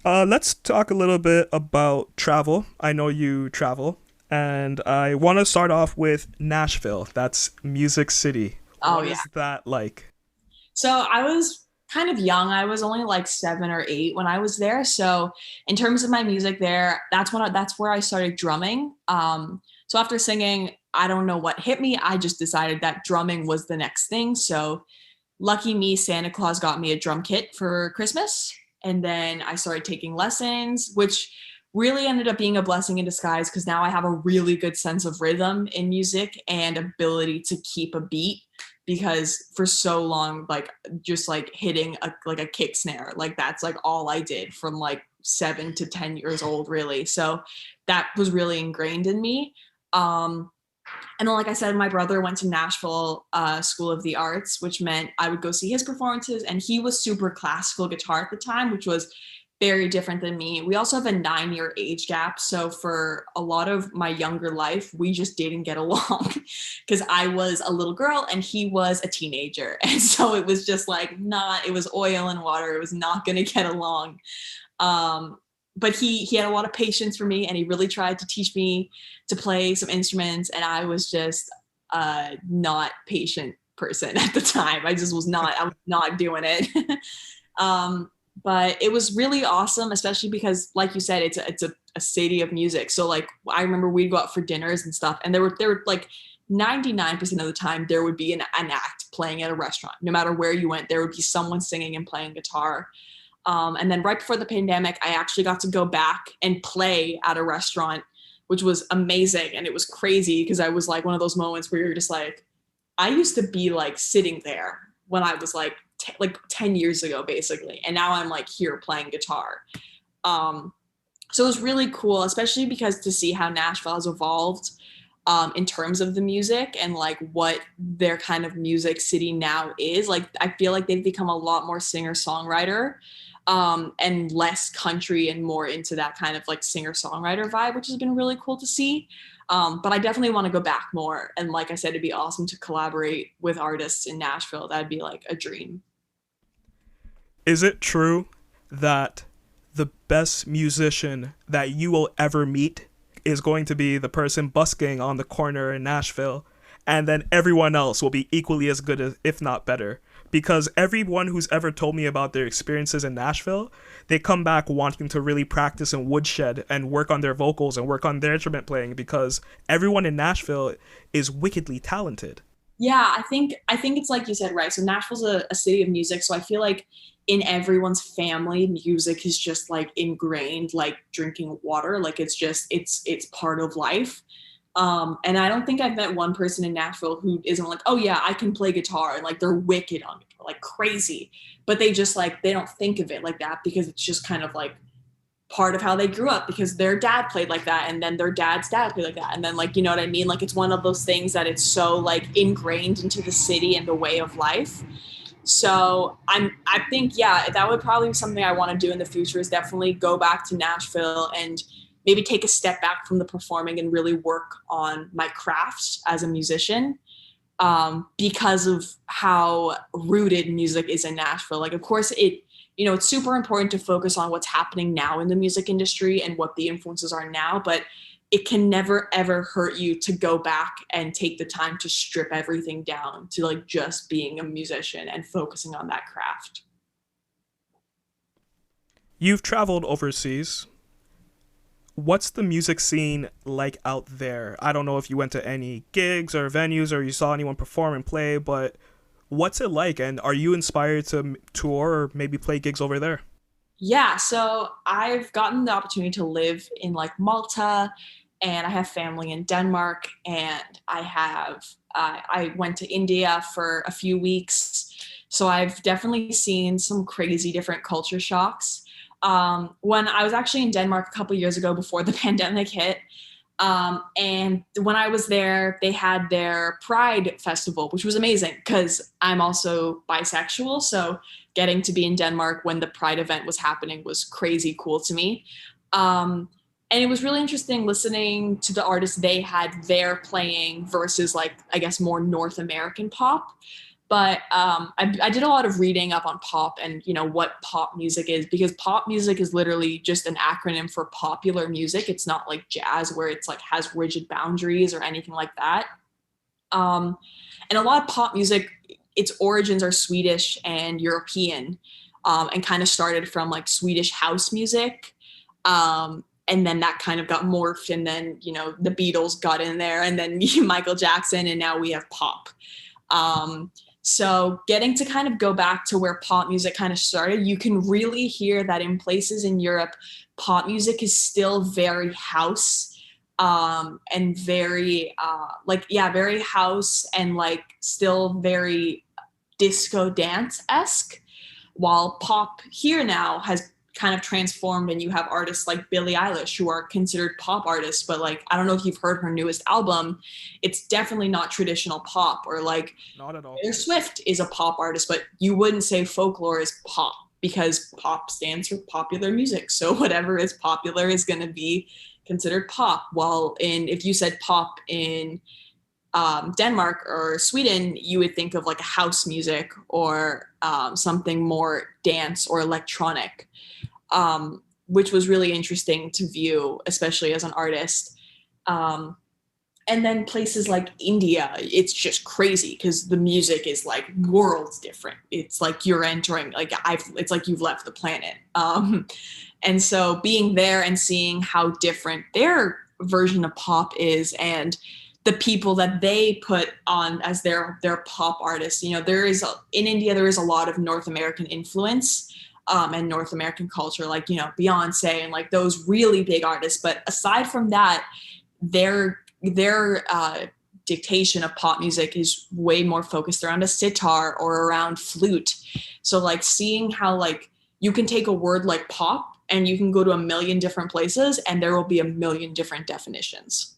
Let's talk a little bit about travel. I know you travel, and I want to start off with Nashville. That's Music City. Oh What yeah. is that like? So I was kind of young. I was only like 7 or 8 when I was there. So in terms of my music there, that's where I started drumming. So after singing, I don't know what hit me. I just decided that drumming was the next thing. So lucky me, Santa Claus got me a drum kit for Christmas. And then I started taking lessons, which really ended up being a blessing in disguise because now I have a really good sense of rhythm in music and ability to keep a beat because for so long just like hitting a kick snare, like that's like all I did from like 7 to 10 years old, really. So that was really ingrained in me. um and then, like I said, my brother went to Nashville School of the Arts, which meant I would go see his performances. And he was super classical guitar at the time, which was very different than me. We also have a 9 year age gap. So for a lot of my younger life, we just didn't get along because I was a little girl and he was a teenager. And so it was just like it was oil and water. It was not going to get along. Um, but he had a lot of patience for me and he really tried to teach me to play some instruments, and I was just not patient person at the time. I was not doing it. um, but it was really awesome, especially because, like you said, it's a city of music. So like I remember we'd go out for dinners and stuff, and there were like 99% of the time there would be an act playing at a restaurant. No matter where you went, there would be someone singing and playing guitar. And then right before the pandemic, I actually got to go back and play at a restaurant, which was amazing. And it was crazy because I was like one of those moments where you're just like, I used to be like sitting there when I was like 10 years ago, basically. And now I'm like here playing guitar. Um, so it was really cool, especially because to see how Nashville has evolved in terms of the music and like what their kind of music city now is. Like, I feel like they've become a lot more singer-songwriter and less country and more into that kind of like singer-songwriter vibe, which has been really cool to see. But I definitely want to go back more. And like I said, it'd be awesome to collaborate with artists in Nashville. That'd be like a dream. Is it true that the best musician that you will ever meet is going to be the person busking on the corner in Nashville, and then everyone else will be equally as good as, if not better? Because everyone who's ever told me about their experiences in Nashville, they come back wanting to really practice in woodshed and work on their vocals and work on their instrument playing because everyone in Nashville is wickedly talented. Yeah, I think it's like you said, right? So Nashville's a city of music, so I feel like in everyone's family, music is just like ingrained, like drinking water. Like it's part of life. And I don't think I've met one person in Nashville who isn't like, oh yeah, I can play guitar, and like they're wicked on guitar, like crazy. But they just like they don't think of it like that because it's just kind of like part of how they grew up because their dad played like that and then their dad's dad played like that, and then like you know what I mean, like it's one of those things that it's so like ingrained into the city and the way of life. So I think yeah, that would probably be something I want to do in the future, is definitely go back to Nashville and maybe take a step back from the performing and really work on my craft as a musician, because of how rooted music is in Nashville. Like, of course, it's super important to focus on what's happening now in the music industry and what the influences are now, but it can never ever hurt you to go back and take the time to strip everything down to like just being a musician and focusing on that craft. You've traveled overseas. What's the music scene like out there? I don't know if you went to any gigs or venues or you saw anyone perform and play, but what's it like? And are you inspired to tour or maybe play gigs over there? Yeah, so I've gotten the opportunity to live in like Malta, and I have family in Denmark, and I went to India for a few weeks. So I've definitely seen some crazy different culture shocks. When I was actually in Denmark a couple years ago before the pandemic hit, and when I was there, they had their Pride festival, which was amazing because I'm also bisexual. So getting to be in Denmark when the Pride event was happening was crazy cool to me. Um, and it was really interesting listening to the artists they had there playing versus like, I guess, more North American pop. But I did a lot of reading up on pop and, you know, what pop music is, because pop music is literally just an acronym for popular music. It's not like jazz where it's like has rigid boundaries or anything like that. Um, and a lot of pop music, its origins are Swedish and European, and kind of started from like Swedish house music. And then that kind of got morphed, and then, you know, the Beatles got in there, and then Michael Jackson, and now we have pop. Um, so getting to kind of go back to where pop music kind of started, you can really hear that in places in Europe, pop music is still very house, and very like, yeah, very house, and like still very disco dance-esque, while pop here now has kind of transformed, and you have artists like Billie Eilish who are considered pop artists, but like, I don't know if you've heard her newest album, it's definitely not traditional pop. Or like Not at all. Taylor Swift is a pop artist, but you wouldn't say folklore is pop, because pop stands for popular music. So whatever is popular is going to be considered pop. While if you said pop in Denmark or Sweden, you would think of like a house music, or something more dance or electronic, which was really interesting to view, especially as an artist. And then places like India, it's just crazy because the music is like worlds different. It's like you're entering, like it's like you've left the planet. And so being there and seeing how different their version of pop is, and the people that they put on as their pop artists, you know, in India, there is a lot of North American influence, and North American culture, like, you know, Beyonce and like those really big artists. But aside from that, their dictation of pop music is way more focused around a sitar or around flute. So like seeing how like you can take a word like pop and you can go to a million different places and there will be a million different definitions.